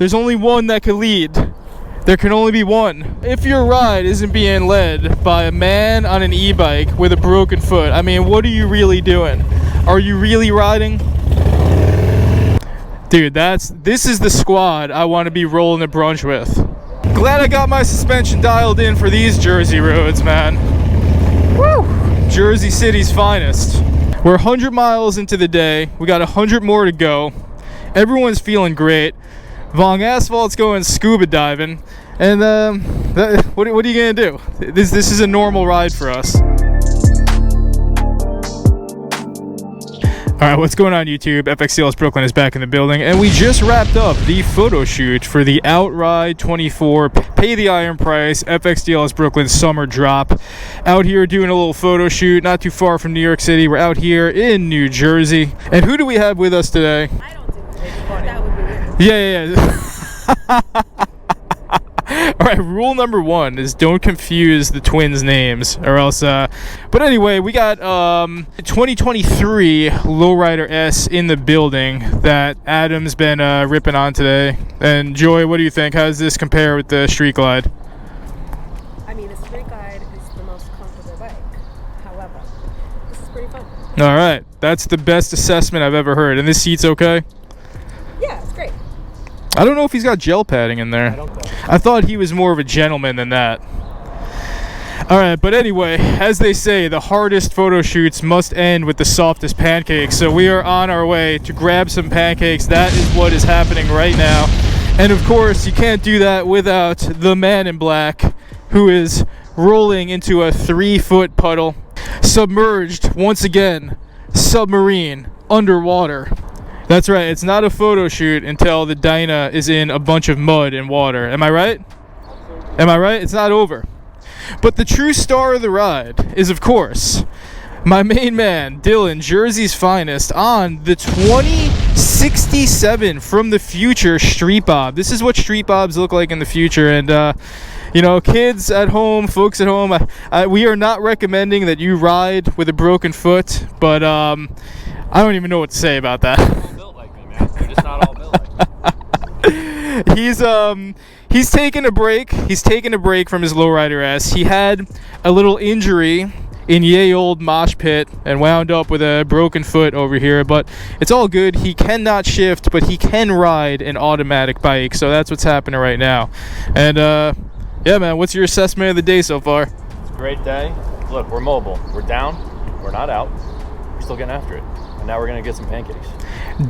There's only one that can lead. There can only be one. If your ride isn't being led by a man on an e-bike with a broken foot, I mean, what are you really doing? Are you really riding? Dude, this is the squad I want to be rolling a brunch with. Glad I got my suspension dialed in for these Jersey roads, man. Woo! Jersey City's finest. We're 100 miles into the day. We got 100 more to go. Everyone's feeling great. Vong Asphalt's going scuba diving. And what are you gonna do? This is a normal ride for us. Alright, what's going on YouTube? FXDLS Brooklyn is back in the building, and we just wrapped up the photo shoot for the Outride 24 Pay the Iron Price FXDLS Brooklyn summer drop. Out here doing a little photo shoot, not too far from New York City. We're out here in New Jersey. And who do we have with us today? I don't think that would be weird. Yeah. Alright, rule number 1 is don't confuse the twins' names, or else, but anyway, we got 2023 Lowrider S in the building that Adam's been ripping on today. And Joy, what do you think? How does this compare with the Street Glide? I mean, the Street Glide is the most comfortable bike. However, this is pretty fun. Alright, that's the best assessment I've ever heard. And this seat's okay? Yeah, it's great. I don't know if he's got gel padding in there. I don't know. I thought he was more of a gentleman than that. Alright, but anyway, as they say, the hardest photo shoots must end with the softest pancakes. So we are on our way to grab some pancakes. That is what is happening right now. And of course, you can't do that without the man in black, who is rolling into a 3-foot puddle. Submerged, once again, submarine, underwater. That's right, it's not a photo shoot until the Dyna is in a bunch of mud and water. Am I right? Am I right? It's not over. But the true star of the ride is, of course, my main man, Dylan, Jersey's finest, on the 2067 from the future Street Bob. This is what Street Bobs look like in the future. And, you know, kids at home, folks at home, we are not recommending that you ride with a broken foot, but I don't even know what to say about that. They're just not all built like that. He's taking a break. He's taking a break from his Lowrider S. He had a little injury in yay old mosh pit and wound up with a broken foot over here, but it's all good. He cannot shift, but he can ride an automatic bike, so that's what's happening right now. And yeah, man, what's your assessment of the day so far? It's a great day. Look, we're mobile. We're down. We're not out. We're still getting after it. And now we're going to get some pancakes.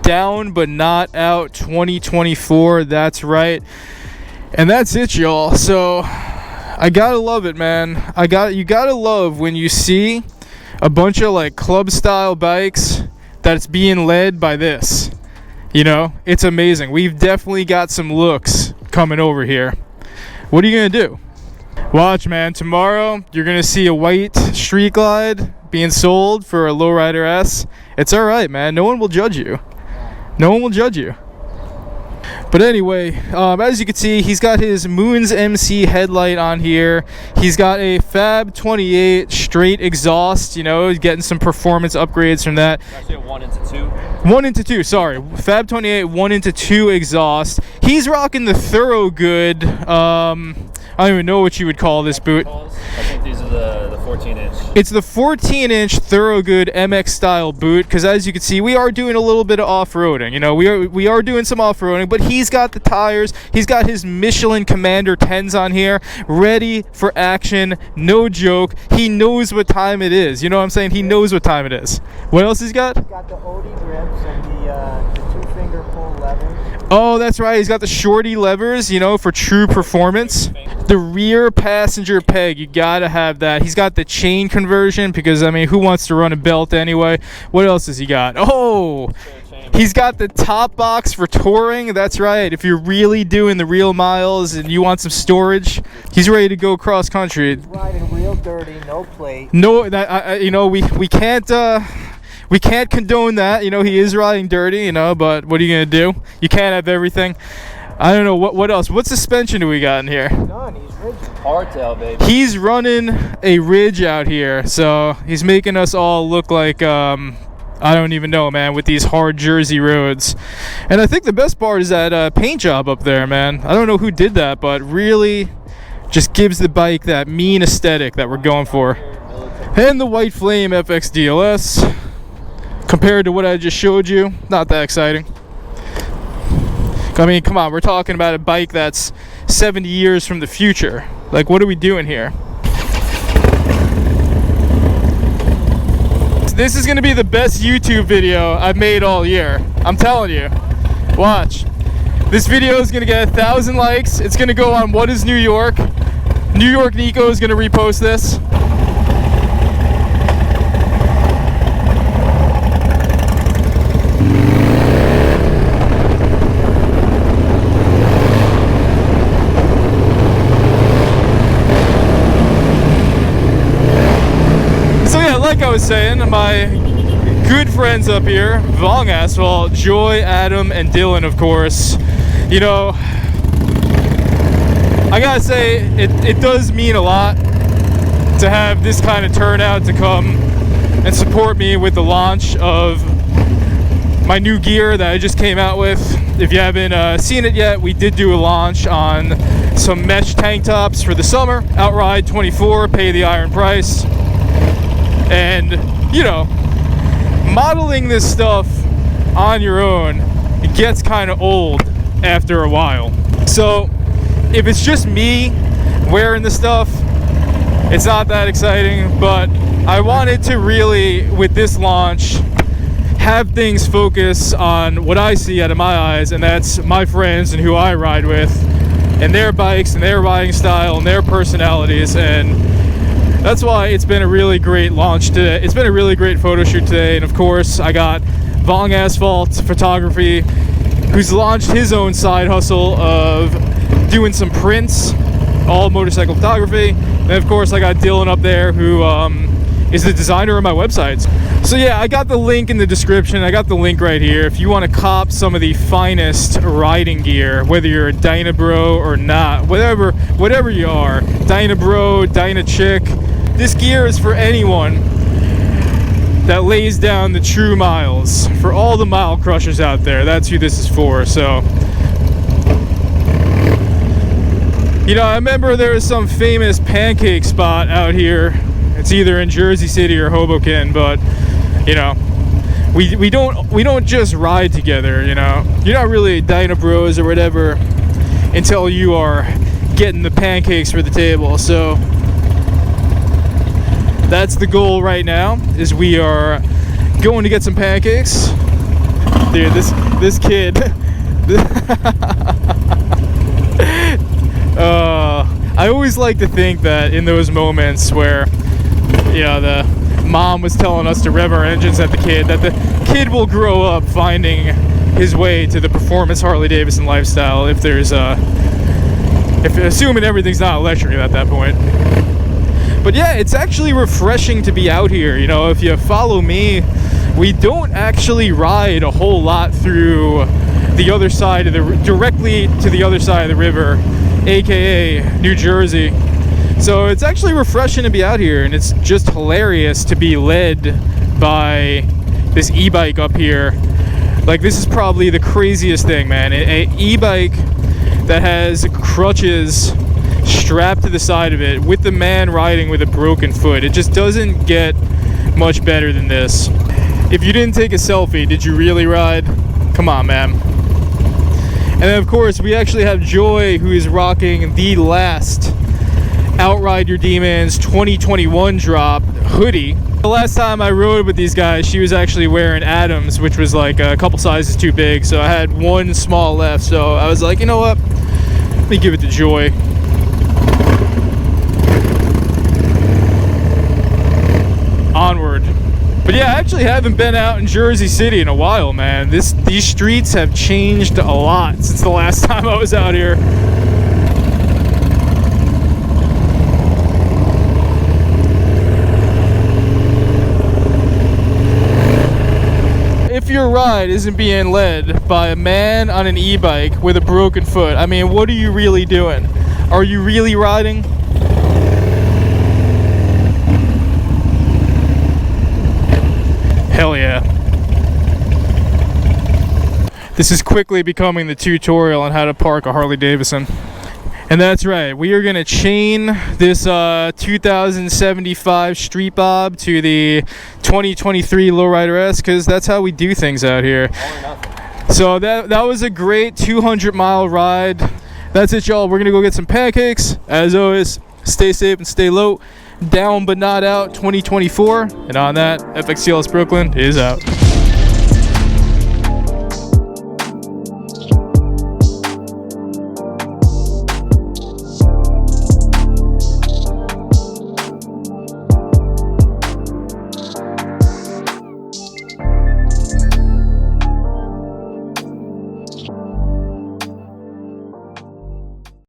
Down but not out 2024. That's right. And that's it, y'all. So I gotta love it, man. You gotta love when you see a bunch of like club style bikes that's being led by this. You know, it's amazing. We've definitely got some looks coming over here. What are you gonna do? Watch, man. Tomorrow you're gonna see a white Street Glide being sold for a Lowrider S. It's all right, man. No one will judge you. No one will judge you. But anyway, as you can see, he's got his Moons MC headlight on here. He's got a Fab 28 straight exhaust. You know, he's getting some performance upgrades from that. Actually, 1 into 2. 1 into 2, sorry. Fab 28 1 into 2 exhaust. He's rocking the Thorogood. I don't even know what you would call this boot. I think these are the 14-inch. It's the 14-inch Thorogood MX style boot, because as you can see, we are doing a little bit of off-roading. You know, we are doing some off-roading, but he's got the tires. He's got his Michelin Commander 10s on here, ready for action. No joke. He knows what time it is. You know what I'm saying? He knows what time it is. What else he's got? He's got the OD grips and the two-finger pull levers. Oh, that's right. He's got the shorty levers, you know, for true performance. The rear passenger peg, you gotta have that. He's got the chain conversion because, I mean, who wants to run a belt anyway? What else has he got? Oh, he's got the top box for touring. That's right. If you're really doing the real miles and you want some storage, he's ready to go cross country. He's riding real dirty, no plate. No, you know, we can't. We can't condone that. You know, he is riding dirty, you know, but what are you going to do? You can't have everything. I don't know. What else? What suspension do we got in here? None, he's rigid. Hardtail, baby. He's running a Ridge out here, so he's making us all look like, I I don't even know, man, with these hard Jersey roads. And I think the best part is that paint job up there, man. I don't know who did that, but really just gives the bike that mean aesthetic that we're going for. And the White Flame FXDLS, compared to what I just showed you, not that exciting. I mean, come on, we're talking about a bike that's 70 years from the future. Like, what are we doing here? This is gonna be the best YouTube video I've made all year. I'm telling you. Watch. This video is gonna get 1,000 likes. It's gonna go on What is New York? New York Nico is gonna repost this. Like I was saying, my good friends up here, Vong Asphalt, Joy, Adam, and Dylan, of course. You know, I gotta say, it does mean a lot to have this kind of turnout to come and support me with the launch of my new gear that I just came out with. If you haven't seen it yet, we did do a launch on some mesh tank tops for the summer. Outride 24, pay the iron price. And, you know, modeling this stuff on your own, it gets kind of old after a while. So, if it's just me wearing the stuff, it's not that exciting. But I wanted to really, with this launch, have things focus on what I see out of my eyes, and that's my friends and who I ride with, and their bikes and their riding style and their personalities. And that's why it's been a really great launch today. It's been a really great photo shoot today. And of course, I got Vong Asphalt Photography, who's launched his own side hustle of doing some prints, all motorcycle photography. And of course, I got Dylan up there, who is the designer of my websites. So yeah, I got the link in the description. I got the link right here. If you want to cop some of the finest riding gear, whether you're a Dyna Bro or not, whatever you are, Dyna Bro, Dyna Chick, this gear is for anyone that lays down the true miles. For all the mile crushers out there, that's who this is for. So, you know, I remember there was some famous Pancake spot out here. It's either in Jersey City or Hoboken, but you know, we don't just ride together. You know, you're not really Dyna Bros or whatever until you are getting the pancakes for the table. So that's the goal right now, is we are going to get some pancakes. Dude, this kid. I always like to think that in those moments where, you know, the mom was telling us to rev our engines at the kid, that the kid will grow up finding his way to the performance Harley-Davidson lifestyle, if assuming everything's not electric at that point. But yeah, it's actually refreshing to be out here. You know, if you follow me, we don't actually ride a whole lot through the other side of directly to the other side of the river, aka New Jersey. So it's actually refreshing to be out here, and it's just hilarious to be led by this e-bike up here. Like, this is probably the craziest thing, man. An e-bike that has crutches strapped to the side of it with the man riding with a broken foot. It just doesn't get much better than this. If you didn't take a selfie, did you really ride? Come on, man. And then of course we actually have Joy, who is rocking the last Outride Your Demons 2021 drop hoodie. The last time I rode with these guys, she was actually wearing Adams, which was like a couple sizes too big, so I had one small left. So I was like, you know what, let me give it to Joy. Onward. But yeah, I actually haven't been out in Jersey City in a while, man. These streets have changed a lot since the last time I was out here. If your ride isn't being led by a man on an e-bike with a broken foot, I mean, what are you really doing? Are you really riding? Hell yeah. This is quickly becoming the tutorial on how to park a Harley Davidson. And that's right, we are going to chain this 2075 Street Bob to the 2023 Lowrider S, because that's how we do things out here. All or nothing. So that was a great 200-mile ride. That's it, y'all. We're going to go get some pancakes. As always, stay safe and stay low. Down but not out 2024. And on that, FXDLS Brooklyn is out.